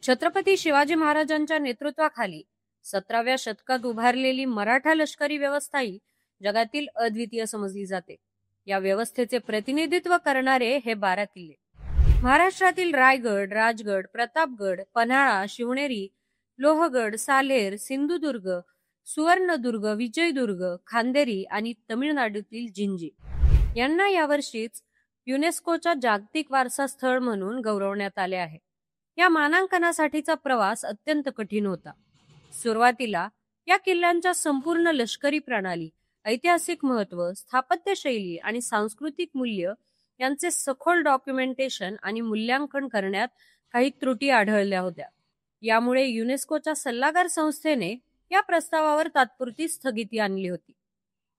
छत्रपती शिवाजी महाराजांच्या नेतृत्वाखाली 17व्या शतकात उभारलेली मराठा लष्करी व्यवस्था ही जगातील अद्वितीय समजली जाते. या व्यवस्थेचे प्रतिनिधित्व करणारे हे 12 किल्ले महाराष्ट्रातील रायगड, राजगड, प्रतापगड, पन्हाळा, शिवनेरी, लोहगड, सालेर, सिंधुदुर्ग, सुवर्णदुर्ग, विजयदुर्ग, खांदेरी आणि तमिळनाडूतील जिंजी यांना यावर्षीच युनेस्कोच्या जागतिक वारसा स्थळ म्हणून गौरवण्यात आले आहे. या मानांकनासाठीचा प्रवास अत्यंत कठीण होता. सुरुवातीला या किल्ल्यांच्या संपूर्ण लष्करी प्रणाली, ऐतिहासिक महत्व, स्थापत्यशैली आणि सांस्कृतिक मूल्य यांचे सखोल डॉक्युमेंटेशन आणि मूल्यांकन करण्यात काही त्रुटी आढळल्या होत्या. यामुळे युनेस्कोच्या सल्लागार संस्थेने या प्रस्तावावर तात्पुरती स्थगिती आणली होती.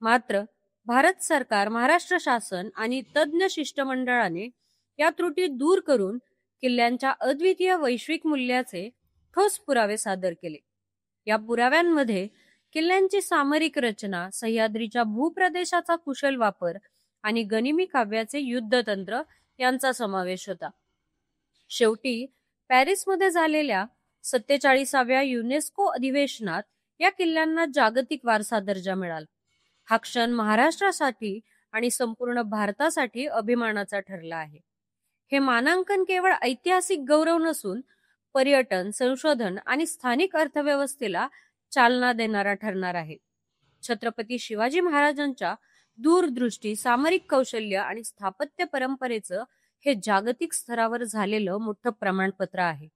मात्र भारत सरकार, महाराष्ट्र शासन आणि तज्ञ शिष्टमंडळाने या त्रुटी दूर करून किल्ल्यांच्या अद्वितीय वैश्विक मूल्याचे ठोस पुरावे सादर केले. या पुराव्यांमध्ये किल्ल्यांची सामरिक रचना, सह्याद्रीच्या भूप्रदेशाचा कुशल वापर आणि गनिमी काव्याचे युद्धतंत्र यांचा समावेश होता. शेवटी पॅरिसमध्ये झालेल्या 47व्या युनेस्को अधिवेशनात या किल्ल्यांना जागतिक वारसा दर्जा मिळाला. हा क्षण महाराष्ट्रासाठी आणि संपूर्ण भारतासाठी अभिमानाचा ठरला आहे. हे मानांकन केवळ ऐतिहासिक गौरव नसून पर्यटन, संशोधन आणि स्थानिक अर्थव्यवस्थेला चालना देणारा ठरणार आहे. छत्रपती शिवाजी महाराजांच्या दूरदृष्टी, सामरिक कौशल्य आणि स्थापत्य परंपरेचं हे जागतिक स्तरावर झालेलं मोठं प्रमाणपत्र आहे.